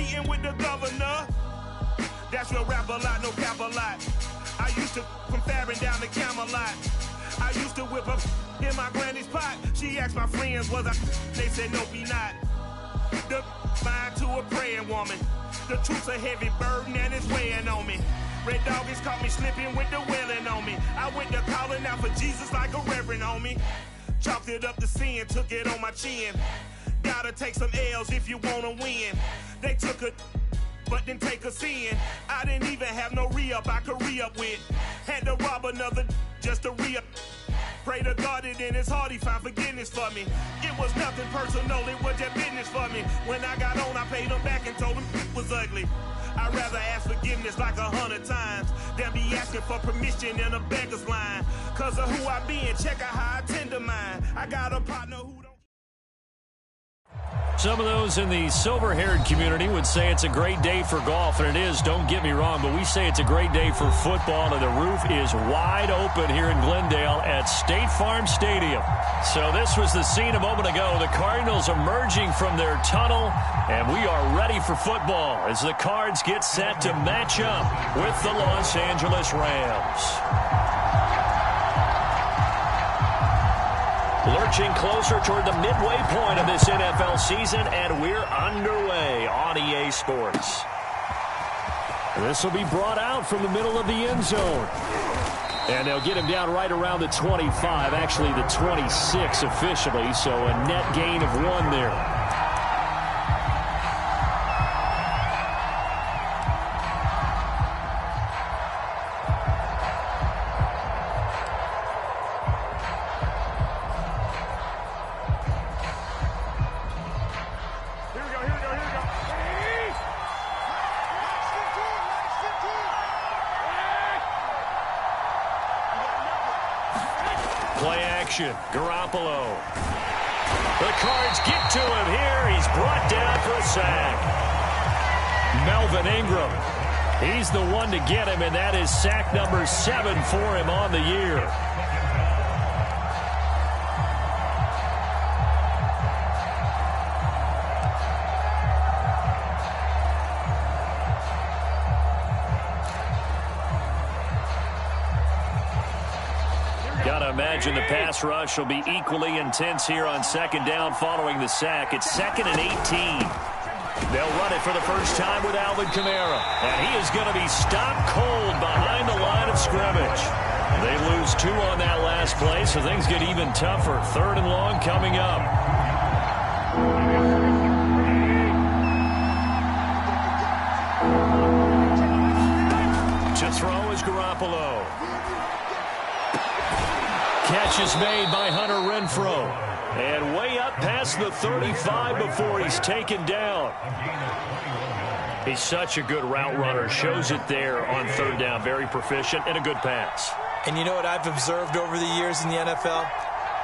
meeting with the governor. That's real rap a lot, no cap a lot. I used to from Farron down to Camelot. I used to whip up in my granny's pot. She asked my friends, was I? They said, no, be not. The mind to a praying woman. The truth's a heavy burden and it's weighing on me. Red Doggies caught me slipping with the wailing on me. I went to calling out for Jesus like a reverend on me. Chalked it up to sin, took it on my chin. Gotta take some L's if you wanna win. They took a but didn't take a sin. I didn't even have no re-up I could re-up with. Had to rob another just to re-up. Pray to God that in his heart he found forgiveness for me. It was nothing personal, it was just business for me. When I got on, I paid him back and told him it was ugly. I'd rather ask forgiveness like 100 times than be asking for permission in a beggar's line. Cause of who I be and check out how I tend to mine. I got a partner who don't. Some of those in the silver-haired community would say it's a great day for golf, and it is, don't get me wrong, but we say it's a great day for football, and the roof is wide open here in Glendale at State Farm Stadium. So this was the scene a moment ago, the Cardinals emerging from their tunnel, and we are ready for football as the Cards get set to match up with the Los Angeles Rams. Lurching closer toward the midway point of this NFL season, and we're underway on EA Sports. This will be brought out from the middle of the end zone. And they'll get him down right around the 25, actually the 26 officially, so a net gain of 1 there. Play action, Garoppolo. The Cards get to him here. He's brought down for a sack. Melvin Ingram. He's the one to get him, and that is sack number 7 for him on the year. Imagine the pass rush will be equally intense here on second down following the sack. It's 2nd and 18. They'll run it for the first time with Alvin Kamara. And he is going to be stopped cold behind the line of scrimmage. They lose 2 on that last play, so things get even tougher. 3rd and long coming up. To throw is Garoppolo. Catch is made by Hunter Renfrow. And way up past the 35 before he's taken down. He's such a good route runner. Shows it there on 3rd down. Very proficient and a good pass. And you know what I've observed over the years in the NFL?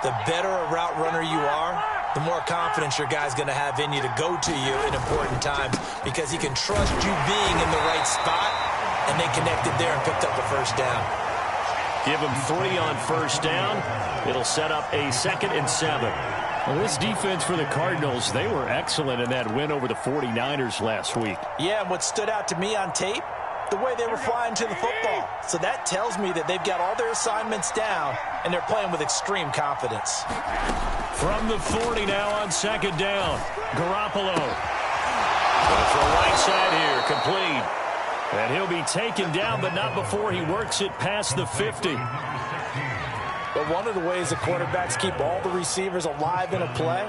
The better a route runner you are, the more confidence your guy's going to have in you to go to you in important times because he can trust you being in the right spot, and they connected there and picked up the first down. Give him 3 on 1st down. It'll set up a 2nd and 7. Well, this defense for the Cardinals, they were excellent in that win over the 49ers last week. Yeah, and what stood out to me on tape, the way they were flying to the football. So that tells me that they've got all their assignments down, and they're playing with extreme confidence. From the 40 now on 2nd down, Garoppolo. Going for a right side here, complete. And he'll be taken down, but not before he works it past the 50. But one of the ways the quarterbacks keep all the receivers alive in a play,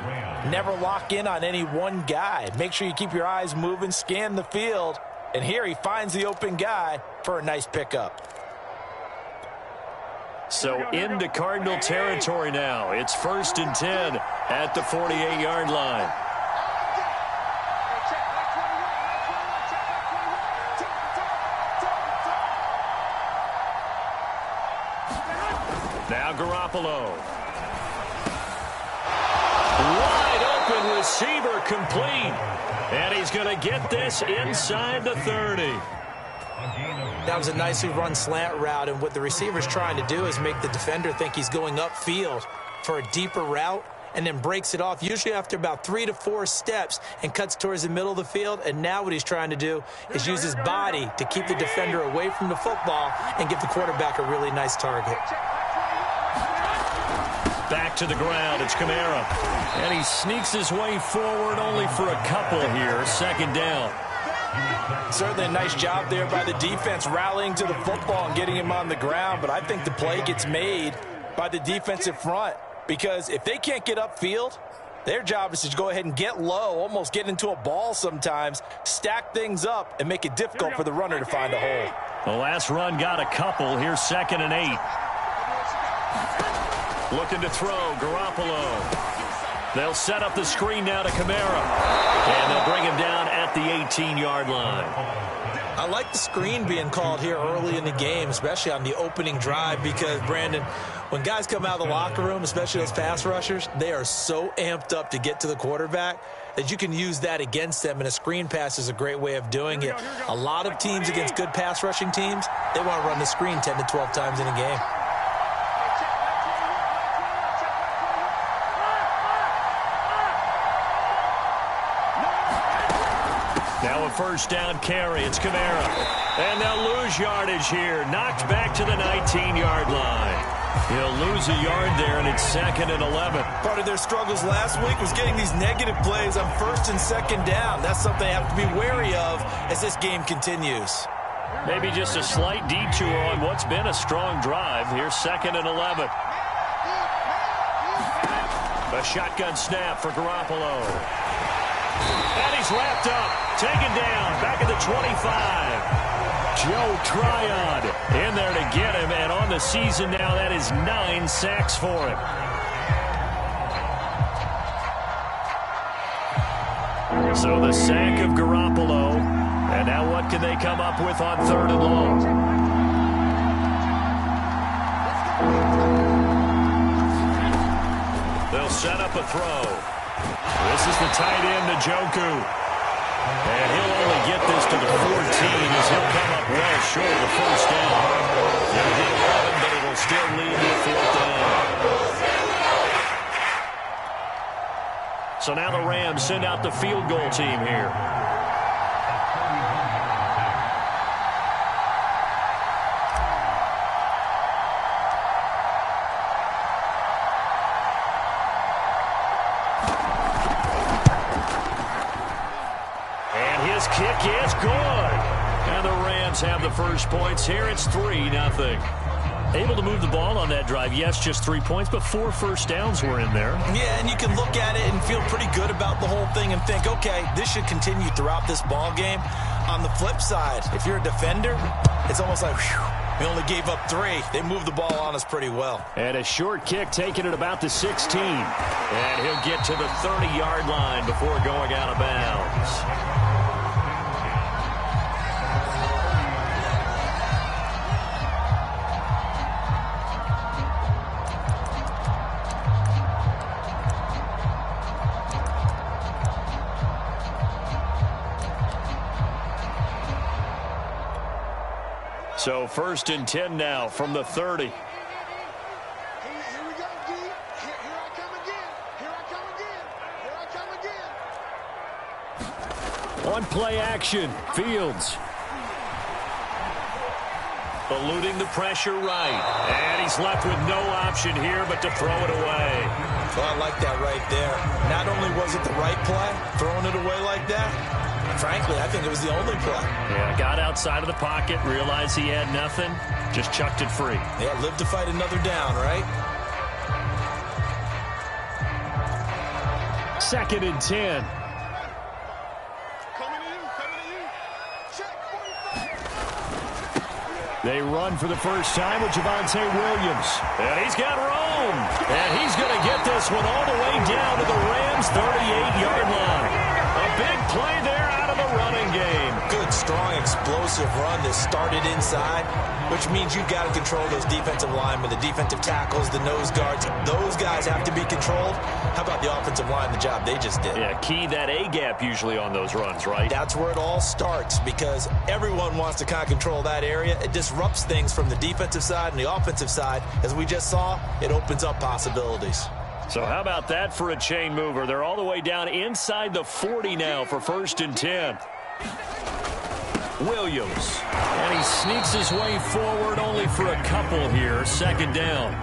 never lock in on any one guy. Make sure you keep your eyes moving, scan the field. And here he finds the open guy for a nice pickup. So into Cardinal territory now. It's 1st and 10 at the 48-yard line. Now Garoppolo. Wide open receiver complete. And he's going to get this inside the 30. That was a nicely run slant route, and what the receiver's trying to do is make the defender think he's going upfield for a deeper route, and then breaks it off, usually after about 3 to 4 steps, and cuts towards the middle of the field. And now what he's trying to do is use his body to keep the defender away from the football and give the quarterback a really nice target. Back to the ground, it's Kamara. And he sneaks his way forward only for a couple here. Second down. Certainly a nice job there by the defense rallying to the football and getting him on the ground, but I think the play gets made by the defensive front, because if they can't get upfield, their job is to go ahead and get low, almost get into a ball sometimes, stack things up, and make it difficult for the runner to find a hole. The last run got a couple. Here's 2nd and 8. Looking to throw, Garoppolo. They'll set up the screen now to Kamara. And they'll bring him down at the 18-yard line. I like the screen being called here early in the game, especially on the opening drive, because, Brandon, when guys come out of the locker room, especially those pass rushers, they are so amped up to get to the quarterback that you can use that against them, and a screen pass is a great way of doing it. A lot of teams against good pass rushing teams, they want to run the screen 10 to 12 times in a game. Now a first down carry. It's Kamara. And they'll lose yardage here. Knocked back to the 19-yard line. He'll lose a yard there, and it's 2nd and 11. Part of their struggles last week was getting these negative plays on 1st and 2nd down. That's something they have to be wary of as this game continues. Maybe just a slight detour on what's been a strong drive. Here's 2nd and 11. A shotgun snap for Garoppolo. And he's wrapped up, taken down, back at the 25. Joe Tryon in there to get him, and on the season now, that is 9 sacks for him. So the sack of Garoppolo, and now what can they come up with on 3rd and long? They'll set up a throw. This is the tight end, Njoku. And he'll only get this to the 14 as he'll come up well short of the first down. They'll get 11, but it'll still lead to 4th down. So now the Rams send out the field goal team here. Kick is good. And the Rams have the first points here. It's 3-0. Able to move the ball on that drive. Yes, just 3 points, but 4 first downs were in there. Yeah, and you can look at it and feel pretty good about the whole thing and think, okay, this should continue throughout this ball game. On the flip side, if you're a defender, it's almost like, whew, we only gave up 3. They moved the ball on us pretty well. And a short kick taken at about the 16. And he'll get to the 30-yard line before going out of bounds. So 1st and 10 now from the 30. Here we go, D. Here I come again. Here I come again. Here I come again. On play action, Fields. Eluding the pressure right. And he's left with no option here but to throw it away. Well, I like that right there. Not only was it the right play, throwing it away like that, frankly, I think it was the only play. Yeah, got outside of the pocket, realized he had nothing, just chucked it free. Yeah, live to fight another down, right? 2nd and 10. Coming to you. Check. They run for the first time with Javonte Williams. And he's got room. And he's going to get this one all the way down to the Rams' 38-yard line. A big play there out of the running game. Good, strong, explosive run that started inside, which means you've got to control those defensive linemen, the defensive tackles, the nose guards. Those guys have to be controlled. How about the offensive line, the job they just did? Yeah, key that A-gap usually on those runs, right? That's where it all starts, because everyone wants to kind of control that area. It disrupts things from the defensive side and the offensive side. As we just saw, it opens up possibilities. So how about that for a chain mover? They're all the way down inside the 40 now for 1st and 10. Williams. And he sneaks his way forward only for a couple here. 2nd down.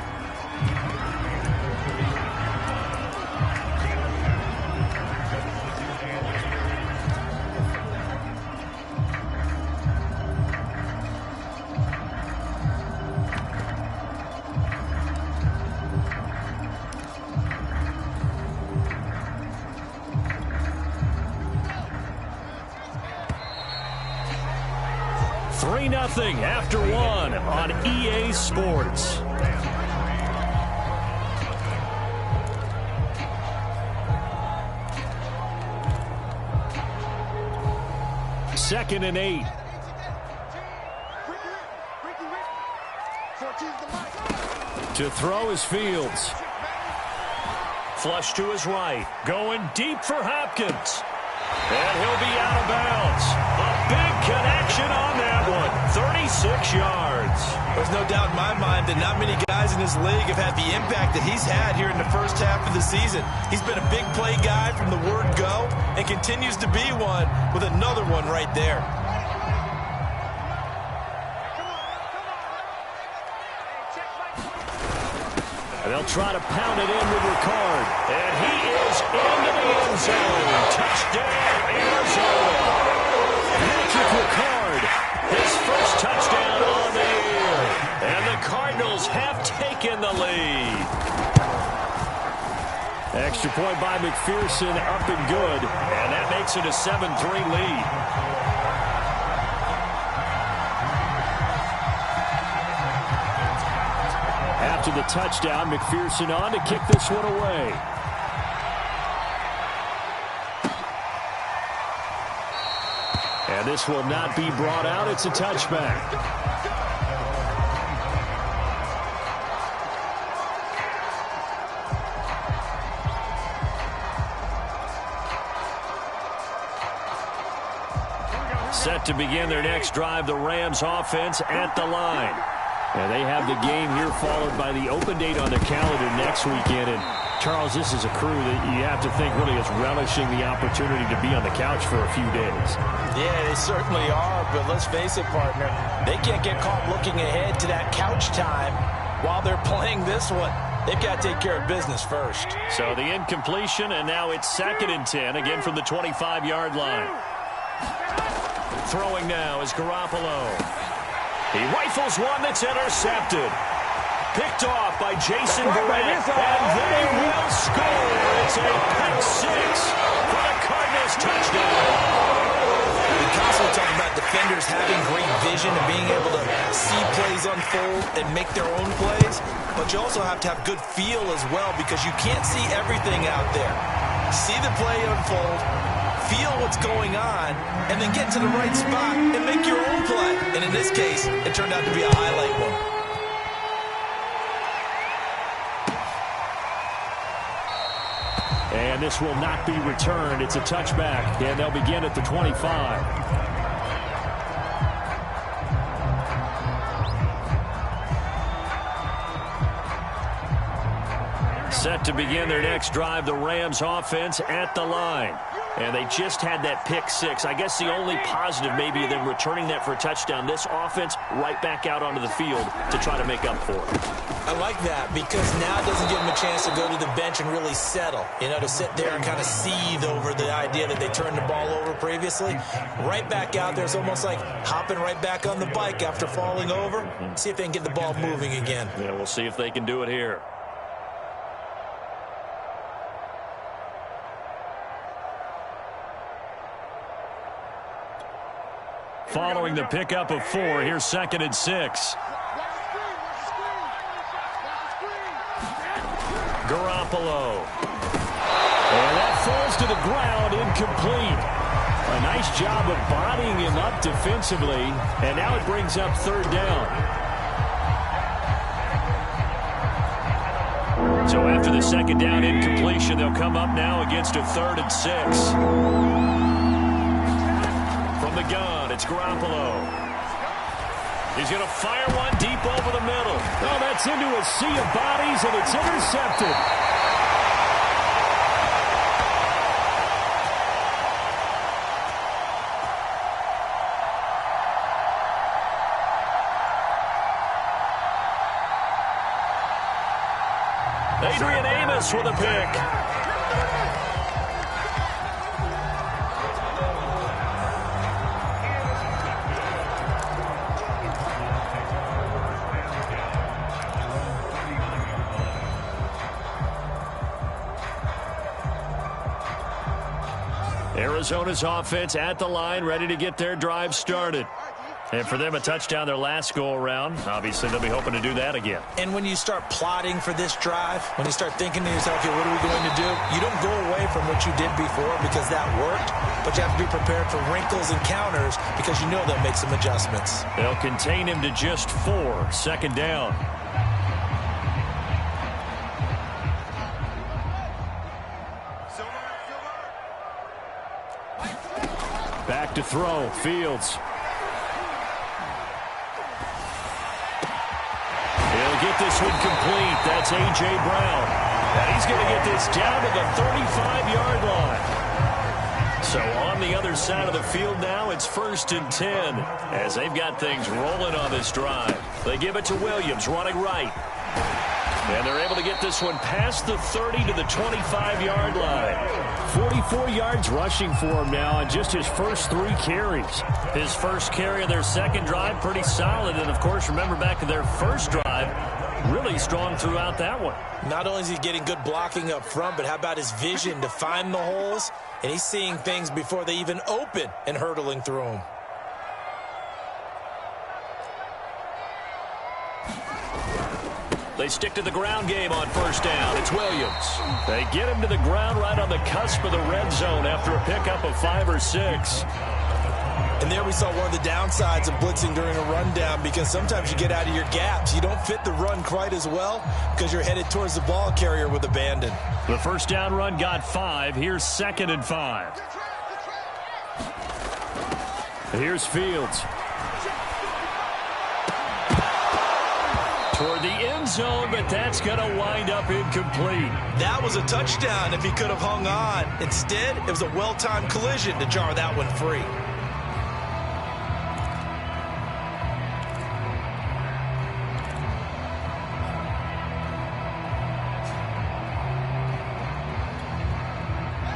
Nothing after 1 on EA Sports. Second and 8. To throw is Fields. Flush to his right. Going deep for Hopkins. And he'll be out of bounds. A big connection on that one. 36 yards. There's no doubt in my mind that not many guys in this league have had the impact that he's had here in the first half of the season. He's been a big play guy from the word go and continues to be one with another one right there. And they'll try to pound it in with Ricard. And he is into the end zone. Touchdown, Arizona. Patrick Ricard, his first touchdown on the year. And the Cardinals have taken the lead. Extra point by McPherson, up and good. And that makes it a 7-3 lead. After the touchdown, McPherson on to kick this one away. And this will not be brought out. It's a touchback. Set to begin their next drive, the Rams offense at the line. And they have the game here followed by the open date on their calendar next weekend. And, Charles, this is a crew that you have to think really is relishing the opportunity to be on the couch for a few days. Yeah, they certainly are, but let's face it, partner. They can't get caught looking ahead to that couch time while they're playing this one. They've got to take care of business first. So the incompletion, and now it's 2nd and 10, again from the 25-yard line. Throwing now is Garoppolo. He rifles one that's intercepted. Picked off by Jason Barrett, and they will score. It's a pick 6 for the Cardinals touchdown. We constantly talk about defenders having great vision and being able to see plays unfold and make their own plays, but you also have to have good feel as well because you can't see everything out there. See the play unfold, feel what's going on, and then get to the right spot and make your own play. And in this case, it turned out to be a highlight one. And this will not be returned. It's a touchback, and they'll begin at the 25. Set to begin their next drive, the Rams offense at the line. And they just had that pick 6. I guess the only positive maybe of them returning that for a touchdown. This offense right back out onto the field to try to make up for it. I like that because now it doesn't give them a chance to go to the bench and really settle. You know, to sit there and kind of seethe over the idea that they turned the ball over previously. Right back out there. It's almost like hopping right back on the bike after falling over. See if they can get the ball moving again. Yeah, we'll see if they can do it here. Following the pickup of 4, here's 2nd and 6. Garoppolo. And that falls to the ground, incomplete. A nice job of bodying him up defensively, and now it brings up 3rd down. So after the 2nd down incompletion, they'll come up now against a 3rd and 6. From the gun, it's Garoppolo. He's going to fire one deep over the middle. Oh, that's into a sea of bodies, and it's intercepted. Adrian Amos with a pick. Arizona's offense at the line, ready to get their drive started. And for them, a touchdown their last go-around. Obviously, they'll be hoping to do that again. And when you start plotting for this drive, when you start thinking to yourself, okay, what are we going to do? You don't go away from what you did before because that worked, but you have to be prepared for wrinkles and counters because you know they'll make some adjustments. They'll contain him to just 4. Second down. Back to throw. Fields. He'll get this one complete. That's A.J. Brown. And he's going to get this down to the 35-yard line. So on the other side of the field now, it's 1st and 10 as they've got things rolling on this drive. They give it to Williams, running right. And they're able to get this one past the 30 to the 25-yard line. 44 yards rushing for him now on just his first 3 carries. His first carry of their second drive, pretty solid. And, of course, remember back to their first drive, really strong throughout that one. Not only is he getting good blocking up front, but how about his vision to find the holes? And he's seeing things before they even open and hurtling through them. They stick to the ground game on first down. It's Williams. They get him to the ground right on the cusp of the red zone after a pickup of 5 or 6. And there we saw one of the downsides of blitzing during a rundown because sometimes you get out of your gaps. You don't fit the run quite as well because you're headed towards the ball carrier with abandon. The first down run got 5. Here's 2nd and 5. Here's Fields. Toward the end zone, but that's going to wind up incomplete. That was a touchdown if he could have hung on. Instead, it was a well-timed collision to jar that one free.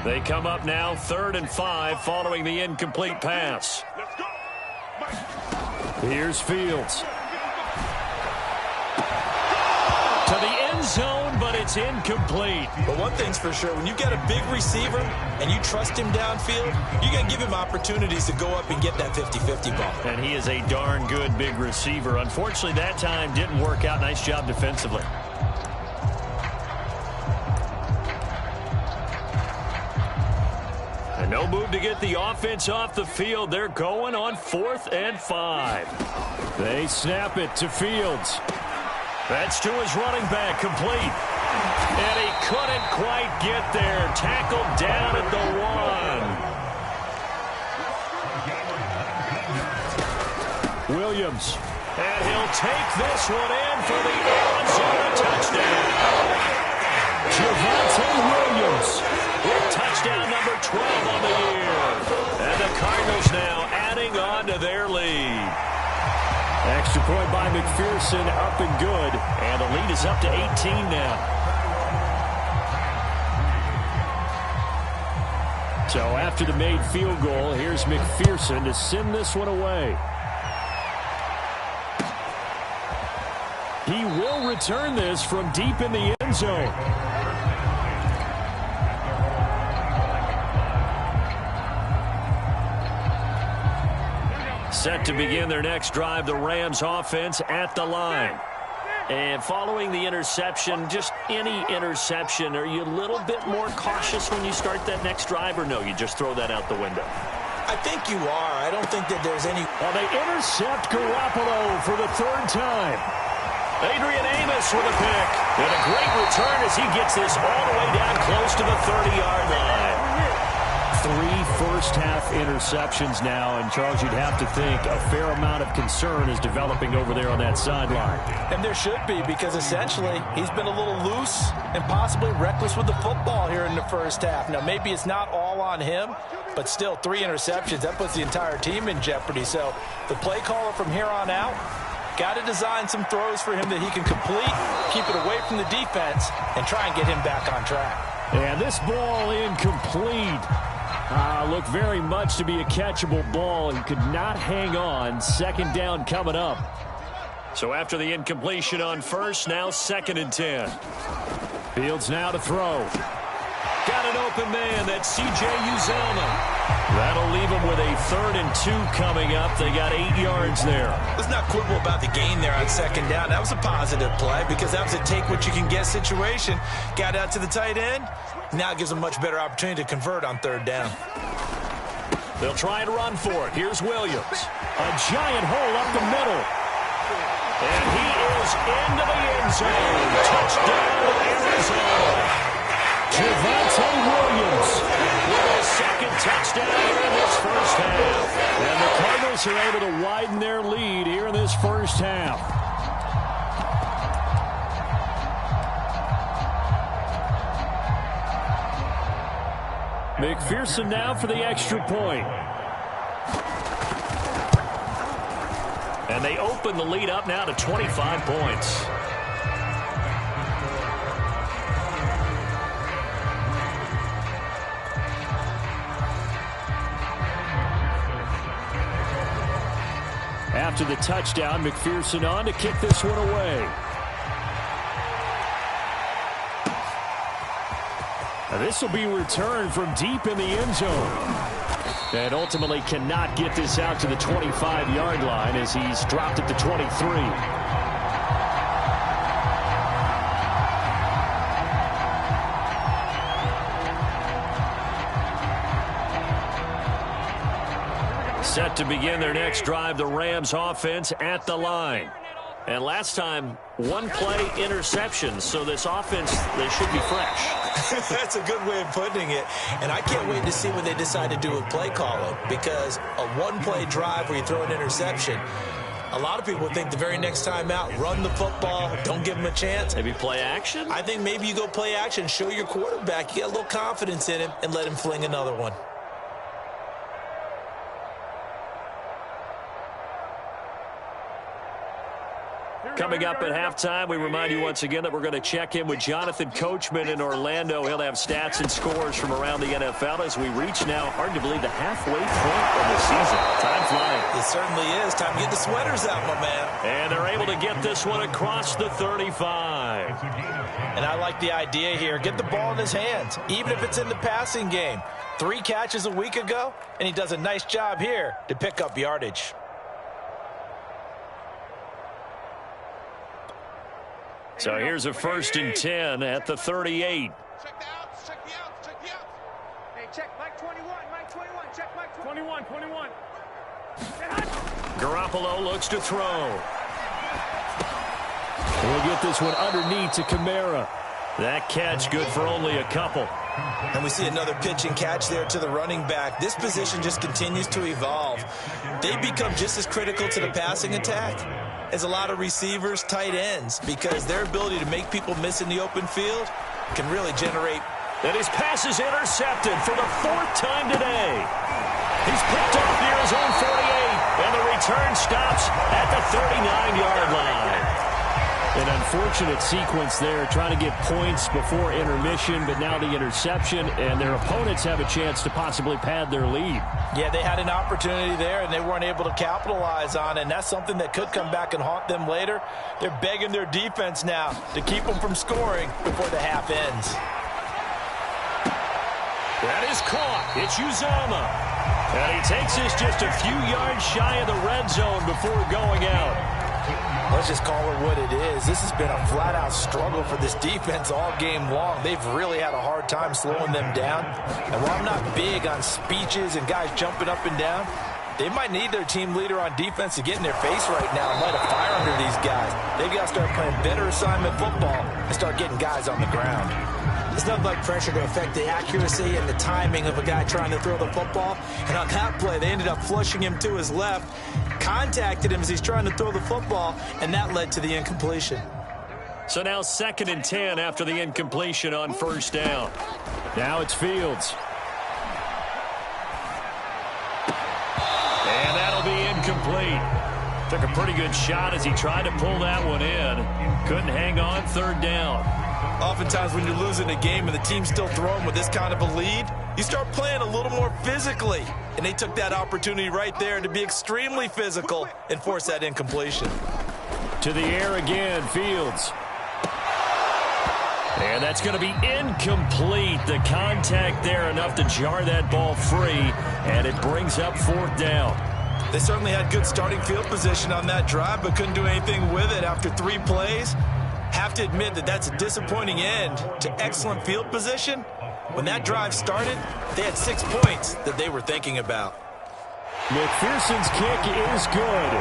They come up now 3rd and 5 following the incomplete pass. Here's Fields. To the end zone, but it's incomplete. But one thing's for sure, when you've got a big receiver and you trust him downfield, you're going to give him opportunities to go up and get that 50-50 ball. And he is a darn good big receiver. Unfortunately, that time didn't work out. Nice job defensively. And no move to get the offense off the field. They're going on 4th and 5. They snap it to Fields. That's to his running back, complete. And he couldn't quite get there. Tackled down at the 1. Williams. And he'll take this one in for the Arizona touchdown. Javonte Williams with touchdown number 12 on the year. And the Cardinals now adding on to their lead. Extra point by McPherson, up and good. And the lead is up to 18 now. So after the made field goal, here's McPherson to send this one away. He will return this from deep in the end zone. Set to begin their next drive, the Rams offense at the line. And following the interception, just any interception, are you a little bit more cautious when you start that next drive, or no, you just throw that out the window? I think you are. I don't think that there's any... Well, they intercept Garoppolo for the 3rd time. Adrian Amos with a pick. And a great return as he gets this all the way down close to the 30-yard line. 3 first-half interceptions now, and Charles, you'd have to think a fair amount of concern is developing over there on that sideline. And there should be, because essentially he's been a little loose and possibly reckless with the football here in the first half. Now, maybe it's not all on him, but still 3 interceptions. That puts the entire team in jeopardy. So the play caller from here on out, Got to design some throws for him that he can complete, keep it away from the defense, and try and get him back on track. And this ball incomplete. Looked very much to be a catchable ball. He could not hang on. Second down coming up. So after the incompletion on first, now 2nd and 10. Fields now to throw. Got an open man. That's C.J. Uzomah. That'll leave him with a 3rd and 2 coming up. They got 8 yards there. Let's not quibble about the gain there on 2nd down. That was a positive play because that was a take-what-you-can-get situation. Got out to the tight end. Now it gives them a much better opportunity to convert on 3rd down. They'll try and run for it. Here's Williams. A giant hole up the middle. And he is into the end zone. Touchdown, Arizona. Javonte Williams with a 2nd touchdown here in this first half. And the Cardinals are able to widen their lead here in this first half. McPherson now for the extra point. And they open the lead up now to 25 points. After the touchdown, McPherson on to kick this one away. Now this will be returned from deep in the end zone. And ultimately cannot get this out to the 25-yard line as he's dropped at the 23. Set to begin their next drive, the Rams offense at the line. And last time, 1-play interception, so this offense, they should be fresh. That's a good way of putting it. And I can't wait to see what they decide to do with play calling, because a 1-play drive where you throw an interception, a lot of people think the very next time out, run the football, don't give them a chance. Maybe play action? I think maybe you go play action, show your quarterback, you get a little confidence in him, and let him fling another one. Coming up at halftime, we remind you once again that we're going to check in with Jonathan Coachman in Orlando. He'll have stats and scores from around the NFL as we reach now, hard to believe, the halfway point of the season. Time flying. It certainly is. Time to get the sweaters out, my man. And they're able to get this one across the 35. And I like the idea here. Get the ball in his hands, even if it's in the passing game. 3 catches a week ago, and he does a nice job here to pick up yardage. So here's a 1st and 10 at the 38. Check the outs, check the outs, check the outs. Hey, check Mike 21, Mike 21, check Mike 21, 21. Garoppolo looks to throw. We'll get this one underneath to Kamara. That catch good for only a couple. And we see another pitch and catch there to the running back. This position just continues to evolve. They become just as critical to the passing attack as a lot of receivers, tight ends, because their ability to make people miss in the open field can really generate. And his pass is intercepted for the 4th time today. He's picked off near his own 48, and the return stops at the 39-yard line. An unfortunate sequence there, trying to get points before intermission, but now the interception, and their opponents have a chance to possibly pad their lead. Yeah, they had an opportunity there, and they weren't able to capitalize on it, and that's something that could come back and haunt them later. They're begging their defense now to keep them from scoring before the half ends. That is caught. It's Uzomah. And he takes this just a few yards shy of the red zone before going out. Let's just call it what it is. This has been a flat-out struggle for this defense all game long. They've really had a hard time slowing them down. And while I'm not big on speeches and guys jumping up and down, they might need their team leader on defense to get in their face right now and light a fire under these guys. They've got to start playing better assignment football and start getting guys on the ground. It's nothing like pressure to affect the accuracy and the timing of a guy trying to throw the football. And on that play, they ended up flushing him to his left, contacted him as he's trying to throw the football, and that led to the incompletion. So now 2nd and 10 after the incompletion on 1st down. Now it's Fields. And that'll be incomplete. Took a pretty good shot as he tried to pull that one in. Couldn't hang on, third down. Oftentimes when you're losing a game and the team's still throwing with this kind of a lead, you start playing a little more physically. And they took that opportunity right there to be extremely physical and force that incompletion. To the air again, Fields. And that's going to be incomplete. The contact there enough to jar that ball free, and it brings up fourth down. They certainly had good starting field position on that drive, but couldn't do anything with it after 3 plays. Have to admit that that's a disappointing end to excellent field position. When that drive started, they had 6 points that they were thinking about. McPherson's kick is good,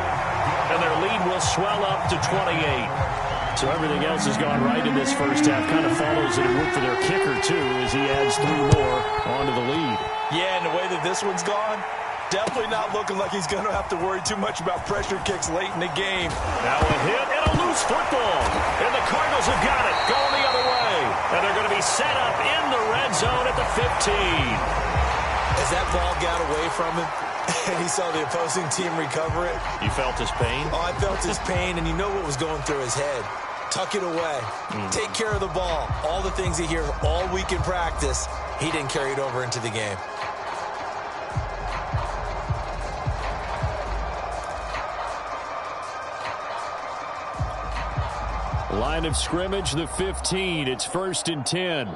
and their lead will swell up to 28. So everything else has gone right in this first half. Kind of follows that it would for their kicker, too, as he adds 3 more onto the lead. Yeah, and the way that this one's gone, definitely not looking like he's going to have to worry too much about pressure kicks late in the game. Now a hit and a loose football. And the Cardinals have got it, going the other way. And they're going to be set up in the red zone at the 15. As that ball got away from him, and he saw the opposing team recover it. You felt his pain? Oh, I felt his pain, and you know what was going through his head. Tuck it away. Take care of the ball. All the things he hears all week in practice, he didn't carry it over into the game. Line of scrimmage, the 15. It's 1st and 10.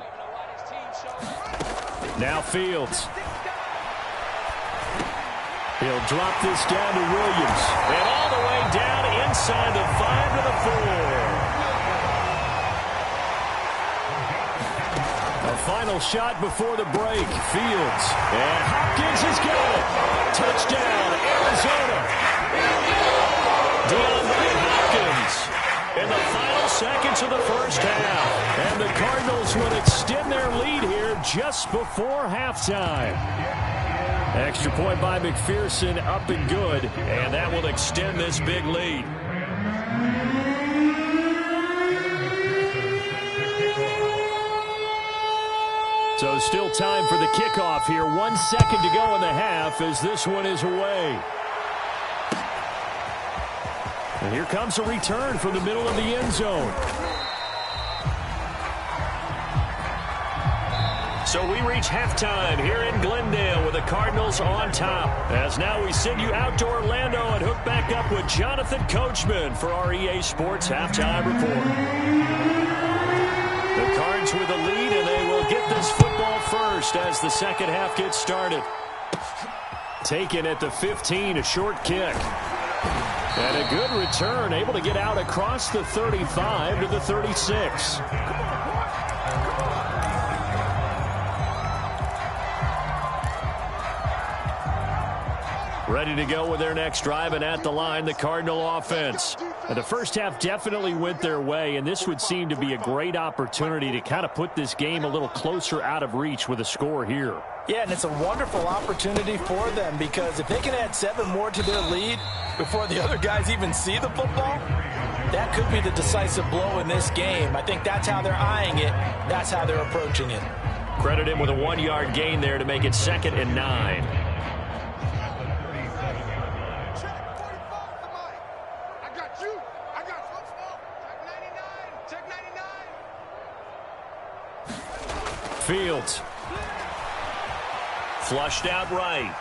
Now Fields. He'll drop this down to Williams. And all the way down inside the 5 to the 4. A final shot before the break. Fields. And Hopkins has got it. Touchdown, Arizona. DeAndre Hopkins in the final seconds of the first half. And the Cardinals will extend their lead here just before halftime. Extra point by McPherson, up and good, and that will extend this big lead. So still time for the kickoff here. 1 second to go in the half as this one is away. And here comes a return from the middle of the end zone. So we reach halftime here in Glendale with the Cardinals on top. As now we send you out to Orlando and hook back up with Jonathan Coachman for our EA Sports Halftime Report. The Cards with the lead, and they will get this football first as the second half gets started. Taken at the 15, a short kick. And a good return, able to get out across the 35 to the 36. Ready to go with their next drive, and at the line, the Cardinal offense. And the first half definitely went their way, and this would seem to be a great opportunity to kind of put this game a little closer out of reach with a score here. Yeah, and it's a wonderful opportunity for them because if they can add 7 more to their lead before the other guys even see the football, that could be the decisive blow in this game. I think that's how they're eyeing it. That's how they're approaching it. Credit him with a 1-yard gain there to make it 2nd and 9. Fields. Flushed out right.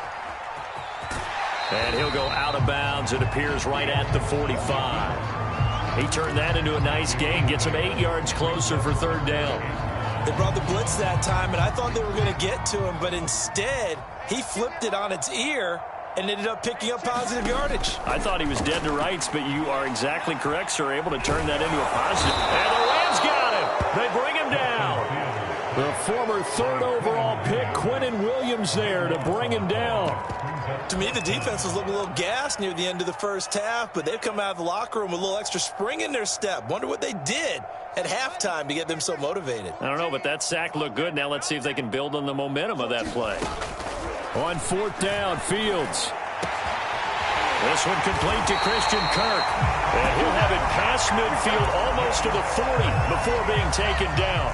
And he'll go out of bounds. It appears right at the 45. He turned that into a nice gain. Gets him 8 yards closer for 3rd down. They brought the blitz that time, and I thought they were going to get to him, but instead he flipped it on its ear and ended up picking up positive yardage. I thought he was dead to rights, but you are exactly correct, sir. Able to turn that into a positive. And the Rams got him. They bring him down. The former 3rd overall pick, Quinnen Williams, there to bring him down. To me, the defense was looking a little gassed near the end of the first half, but they've come out of the locker room with a little extra spring in their step. Wonder what they did at halftime to get them so motivated. I don't know, but that sack looked good. Now let's see if they can build on the momentum of that play. On 4th down, Fields. This one complete to Christian Kirk. And he'll have it past midfield almost to the 40 before being taken down.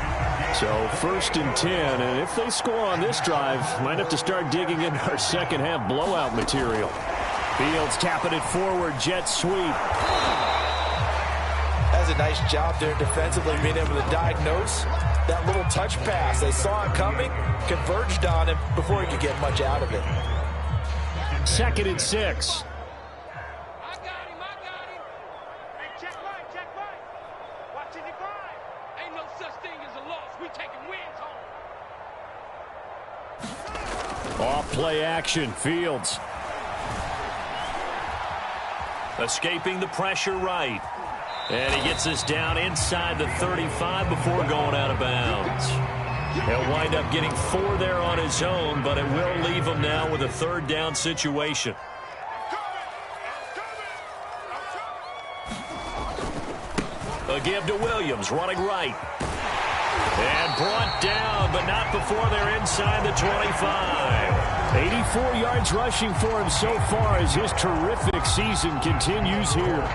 So 1st and 10, and if they score on this drive, might have to start digging into our second half blowout material. Fields tapping it forward, jet sweep. That's a nice job there defensively, being able to diagnose that little touch pass. They saw it coming, converged on him before he could get much out of it. 2nd and 6. I got him. Hey, check right. Watching the grind. Ain't no such thing as a loss. We taking wins home. Off play action, Fields. Escaping the pressure right. And he gets us down inside the 35 before going out of bounds. He'll wind up getting 4 there on his own, but it will leave him now with a 3rd down situation. A give to Williams, running right. And brought down, but not before they're inside the 25. 84 yards rushing for him so far as his terrific season continues here.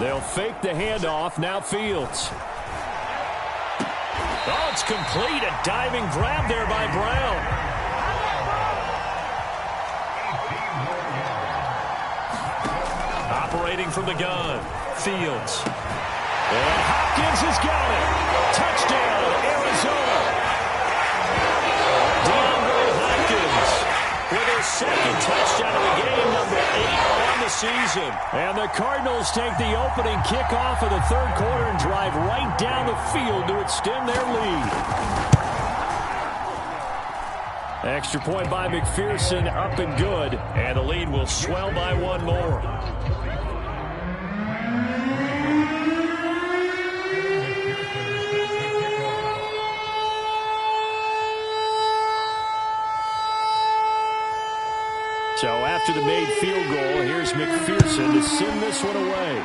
They'll fake the handoff. Now Fields. Oh, it's complete. A diving grab there by Brown. Operating from the gun. Fields. And Hopkins has got it. Touchdown, Arizona. DeAndre Hopkins with his 2nd touchdown of the game, number 8 on the season. And the Cardinals take the opening kickoff of the 3rd quarter and drive right down the field to extend their lead. Extra point by McPherson, up and good. And the lead will swell by 1 more. So after the made field goal, here's McPherson to send this one away.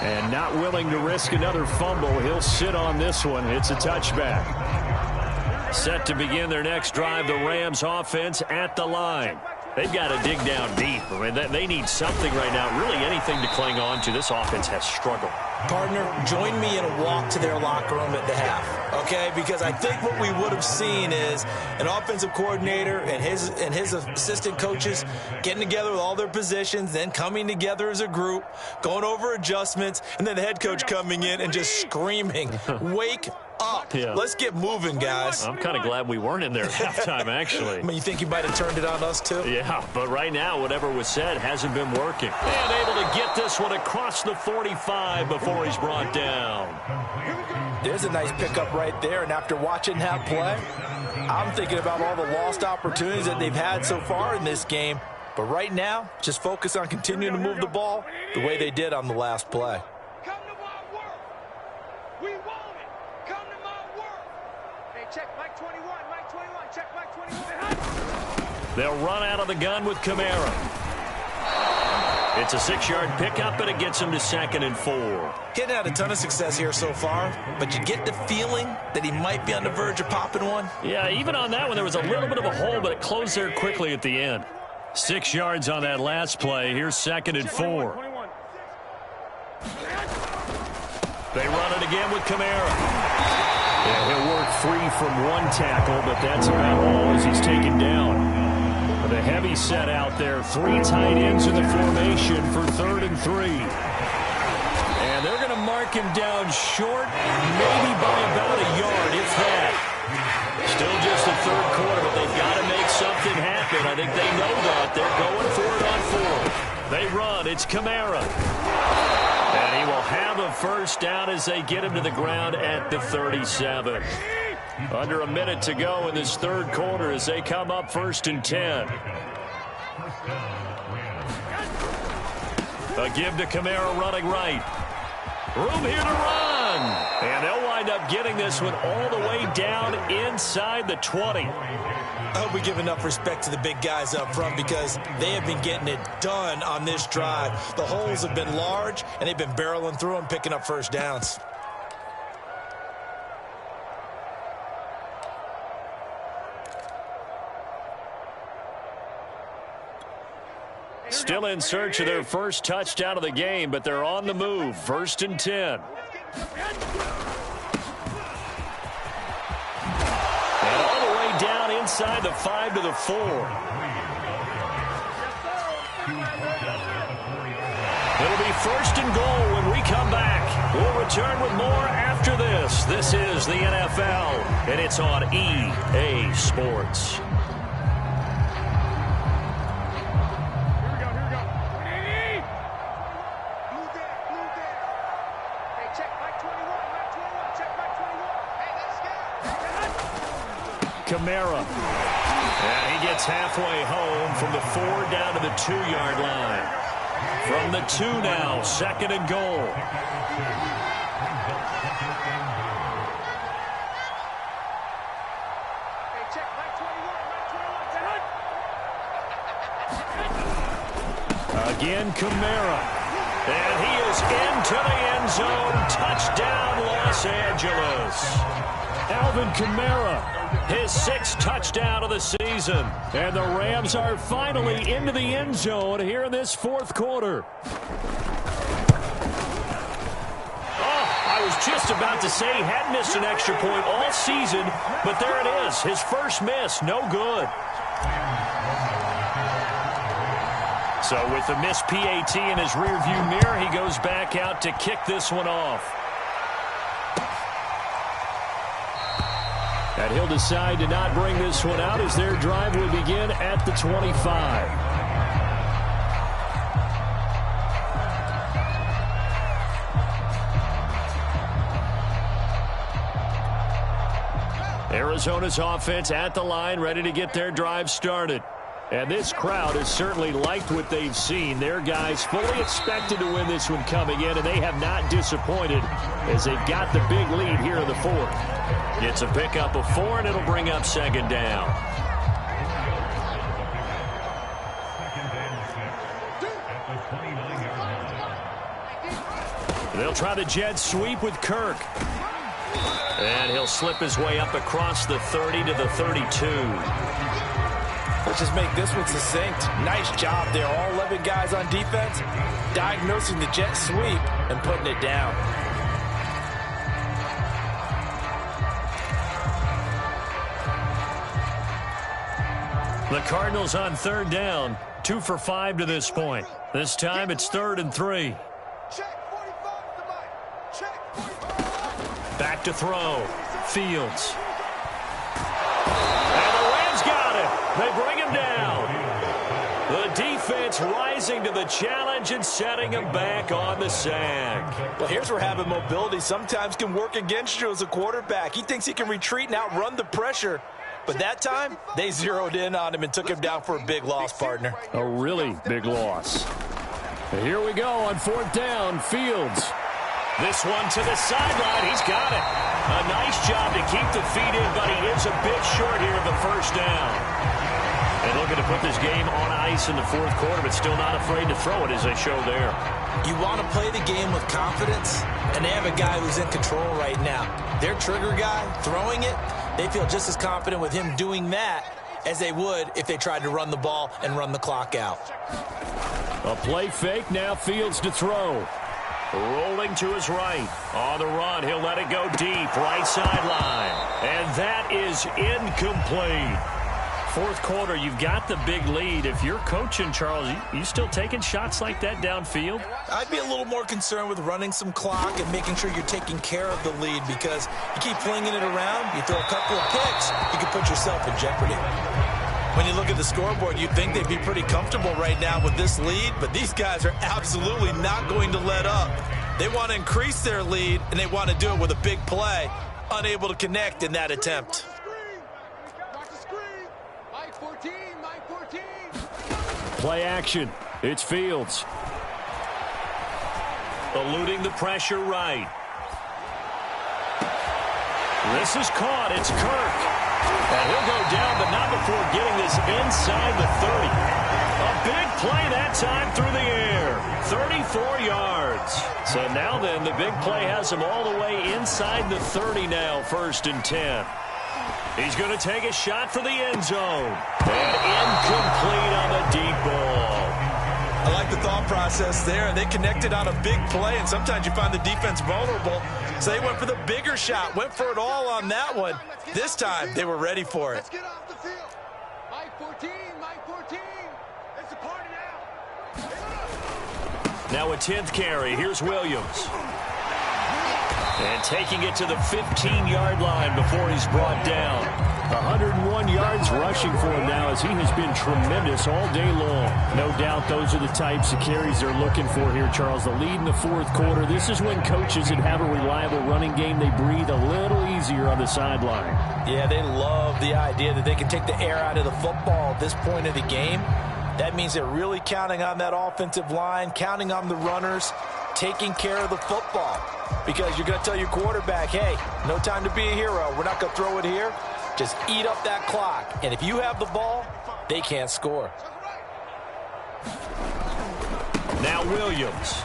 And not willing to risk another fumble, he'll sit on this one. It's a touchback. Set to begin their next drive, the Rams offense at the line. They've got to dig down deep. I mean, they need something right now, really anything to cling on to. This offense has struggled. Partner, join me in a walk to their locker room at the half, okay? Because I think what we would have seen is an offensive coordinator and his assistant coaches getting together with all their positions, then coming together as a group, going over adjustments, and then the head coach coming in and just screaming, wake up. Yeah. Let's get moving, guys. I'm kind of glad we weren't in there at halftime, actually. I mean, you think you might have turned it on us, too? Yeah, but right now, whatever was said hasn't been working. And able to get this one across the 45 before he's brought down. There's a nice pickup right there, and after watching that play, I'm thinking about all the lost opportunities that they've had so far in this game. But right now, just focus on continuing to move the ball the way they did on the last play. Come to my work. We want it. Come to my work. Hey, check Mike 21. Mike 21. Check Mike 21. They'll run out of the gun with Kamara. It's a 6-yard pickup, and it gets him to 2nd and 4. Getting had a ton of success here so far, but you get the feeling that he might be on the verge of popping one. Yeah, even on that one, there was a little bit of a hole, but it closed there quickly at the end. 6 yards on that last play. Here's 2nd and 4. They run it again with Kamara. Yeah, he'll work free from 1 tackle, but that's about all as he's taken down. The heavy set out there. 3 tight ends in the formation for 3rd and 3. And they're going to mark him down short, maybe by about a yard, if that. Still just the 3rd quarter, but they've got to make something happen. I think they know that. They're going for it on 4th. They run. It's Kamara. And he will have a 1st down as they get him to the ground at the 37. Under a minute to go in this 3rd quarter as they come up 1st and 10. A give to Kamara running right. Room here to run. And they'll wind up getting this one all the way down inside the 20. I hope we give enough respect to the big guys up front because they have been getting it done on this drive. The holes have been large, and they've been barreling through them, picking up 1st downs. Still in search of their first touchdown of the game, but they're on the move. 1st and 10. And all the way down inside the 5 to the 4. It'll be 1st and goal when we come back. We'll return with more after this. This is the NFL, and it's on EA Sports. Kamara. And he gets halfway home from the 4 down to the 2-yard line. From the 2 now, 2nd and goal. Again, Kamara. And he is into the end zone. Touchdown, Los Angeles. Alvin Kamara, his 6th touchdown of the season. And the Rams are finally into the end zone here in this 4th quarter. I was just about to say he hadn't missed an extra point all season, but there it is. His first miss, no good. So with the missed PAT in his rearview mirror, he goes back out to kick this one off. And he'll decide to not bring this one out as their drive will begin at the 25. Arizona's offense at the line, ready to get their drive started. And this crowd has certainly liked what they've seen. Their guys fully expected to win this one coming in, and they have not disappointed as they've got the big lead here in the 4th. It's a pickup of 4, and it'll bring up 2nd down. They'll try the jet sweep with Kirk. And he'll slip his way up across the 30 to the 32. Let's just make this one succinct. Nice job there. All 11 guys on defense diagnosing the jet sweep and putting it down. The Cardinals on 3rd down, 2 for 5 to this point. This time it's 3rd and 3. Back to throw. Fields. And the Rams got him. They bring him down. The defense rising to the challenge and setting him back on the sack. Well, here's where having mobility sometimes can work against you as a quarterback. He thinks he can retreat and outrun the pressure. But that time, they zeroed in on him and took him down for a big loss, partner. A really big loss. Here we go on 4th down. Fields. This one to the sideline. He's got it. A nice job to keep the feet in, but he is a bit short here of the 1st down. And looking to put this game on ice in the 4th quarter, but still not afraid to throw it as they show there. You want to play the game with confidence, and they have a guy who's in control right now. Their trigger guy, throwing it, they feel just as confident with him doing that as they would if they tried to run the ball and run the clock out. A play fake, now Fields to throw. Rolling to his right. On the run, he'll let it go deep, right sideline. And that is incomplete. 4th quarter, you've got the big lead. If you're coaching, Charles, you still taking shots like that downfield? I'd be a little more concerned with running some clock and making sure you're taking care of the lead, because you keep flinging it around, you throw a couple of picks, you can put yourself in jeopardy. When you look at the scoreboard, you'd think they'd be pretty comfortable right now with this lead, but these guys are absolutely not going to let up. They want to increase their lead, and they want to do it with a big play, unable to connect in that attempt. Play action. It's Fields. Eluding the pressure right. This is caught. It's Kirk. And he'll go down, but not before getting this inside the 30. A big play that time through the air. 34 yards. So now then, the big play has him all the way inside the 30 now, 1st and 10. He's going to take a shot for the end zone. And incomplete on the deep ball. thought process there. They connected on a big play, and sometimes you find the defense vulnerable. So they went for the bigger shot, went for it all on that one. This time, they were ready for it. Let's get off the field. Mike 14, Mike 14. It's a party now. Now a 10th carry. Here's Williams. And taking it to the 15-yard line before he's brought down. 101 yards rushing for him now as he has been tremendous all day long. No doubt those are the types of carries they're looking for here, Charles. The lead in the fourth quarter. This is when coaches that have a reliable running game, they breathe a little easier on the sideline. Yeah, they love the idea that they can take the air out of the football at this point of the game. That means they're really counting on that offensive line, counting on the runners, taking care of the football. Because you're going to tell your quarterback, hey, no time to be a hero. We're not going to throw it here. Just eat up that clock. And if you have the ball, they can't score. Now Williams.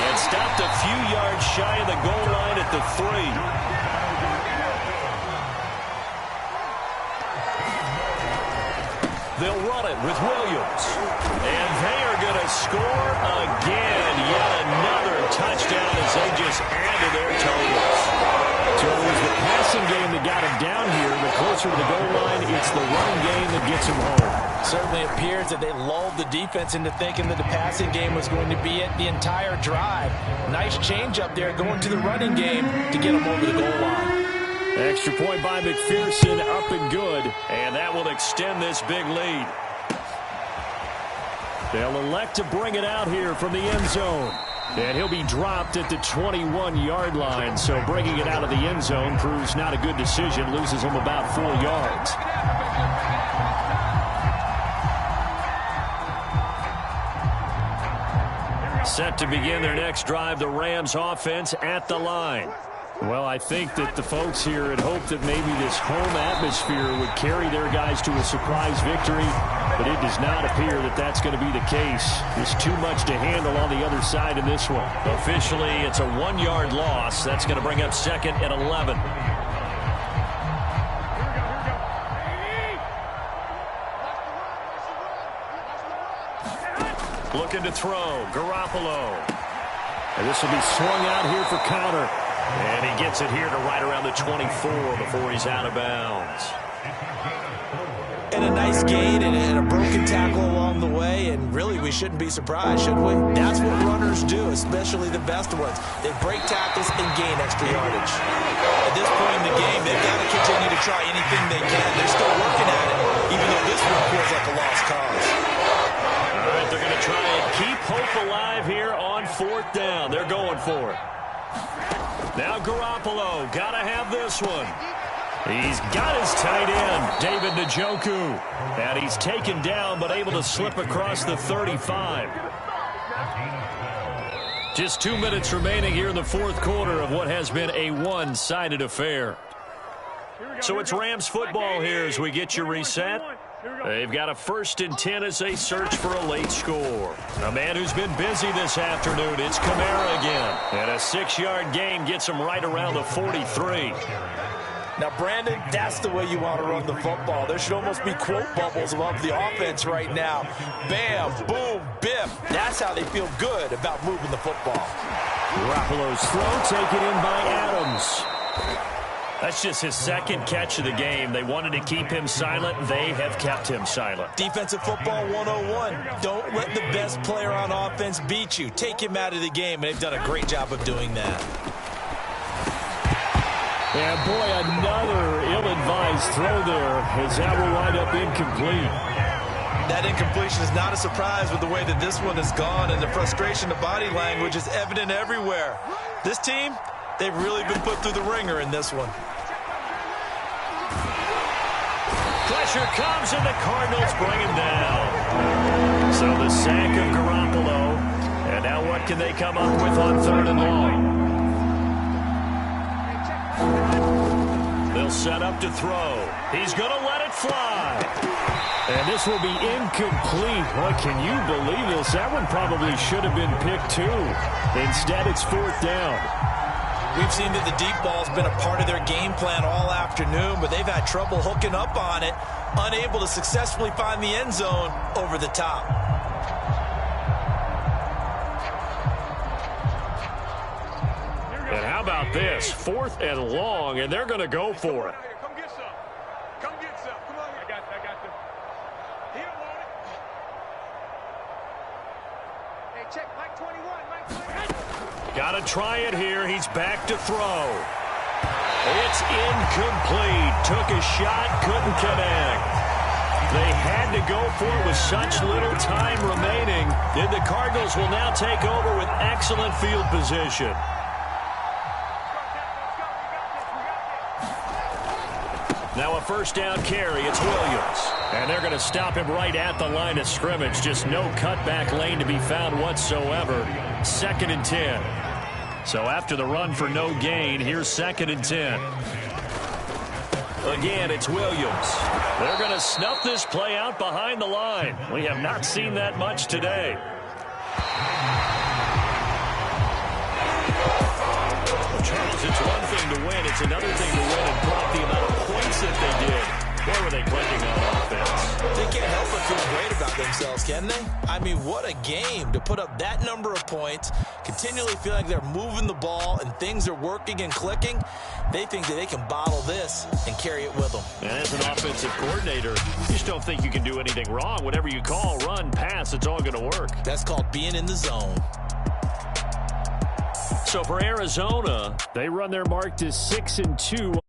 And stopped a few yards shy of the goal line at the 3. They'll run it with Williams. And they are going to score again. Yet another touchdown as they just add to their totals. So it was the passing game that got him down here. The closer to the goal line, it's the running game that gets him home. Certainly appears that they lulled the defense into thinking that the passing game was going to be it the entire drive. Nice change up there going to the running game to get him over the goal line. Extra point by McPherson, up and good. And that will extend this big lead. They'll elect to bring it out here from the end zone. And he'll be dropped at the 21-yard line. So bringing it out of the end zone proves not a good decision. Loses him about 4 yards. Set to begin their next drive, the Rams offense at the line. Well, I think that the folks here had hoped that maybe this home atmosphere would carry their guys to a surprise victory, but it does not appear that that's going to be the case. There's too much to handle on the other side in this one. Officially, it's a 1-yard loss. That's going to bring up 2nd and 11. Looking to throw, Garoppolo. And this will be swung out here for counter. And he gets it here to right around the 24 before he's out of bounds. And a nice gain and a broken tackle along the way, and really we shouldn't be surprised, should we? That's what runners do, especially the best ones. They break tackles and gain extra yardage. At this point in the game, they've got to continue to try anything they can. They're still working at it, even though this one feels like a lost cause. All right, they're going to try and keep hope alive here on 4th down. They're going for it. Now Garoppolo, got to have this one. He's got his tight end, David Njoku. And he's taken down, but able to slip across the 35. Just 2 minutes remaining here in the fourth quarter of what has been a one-sided affair. So it's Rams football here as we get you reset. They've got a 1st and 10 as they search for a late score. A man who's been busy this afternoon, it's Kamara again. And a 6-yard gain gets him right around the 43. Now, Brandon, that's the way you want to run the football. There should almost be quote bubbles above the offense right now. Bam, boom, biff. That's how they feel good about moving the football. Garoppolo's throw taken in by Adams. That's just his 2nd catch of the game. They wanted to keep him silent. They have kept him silent. Defensive football 101. Don't let the best player on offense beat you. Take him out of the game. They've done a great job of doing that. And boy, another ill-advised throw there as that will wind up incomplete. That incompletion is not a surprise with the way that this one has gone, and the frustration of body language is evident everywhere. This team, they've really been put through the ringer in this one. Pressure comes, and the Cardinals bring him down. So the sack of Garoppolo. And now what can they come up with on 3rd and long? They'll set up to throw. He's going to let it fly. And this will be incomplete. Boy, can you believe this? That one probably should have been picked too. Instead, it's 4th down. We've seen that the deep ball's been a part of their game plan all afternoon, but they've had trouble hooking up on it, unable to successfully find the end zone over the top. And how about this? 4th and long, and they're going to go for it. Come get some. Come get some. Come on. I got them. He don't want it. Hey, check Mike 21. Mike 21. Got to try it here. He's back to throw. It's incomplete. Took a shot, couldn't connect. They had to go for it with such little time remaining. And the Cardinals will now take over with excellent field position. Now a first down carry. It's Williams. And they're going to stop him right at the line of scrimmage. Just no cutback lane to be found whatsoever. 2nd and 10. So after the run for no gain, here's 2nd and 10. Again, it's Williams. They're going to snuff this play out behind the line. We have not seen that much today. Charles, it's one thing to win. It's another thing to win and block the amount of points that they did. Boy, were they clicking on offense. They can't help but feel great about themselves, can they? I mean, what a game to put up that number of points, continually feeling like they're moving the ball and things are working and clicking. They think that they can bottle this and carry it with them. And as an offensive coordinator, you just don't think you can do anything wrong. Whatever you call, run, pass, it's all going to work. That's called being in the zone. So for Arizona, they run their mark to 6-2.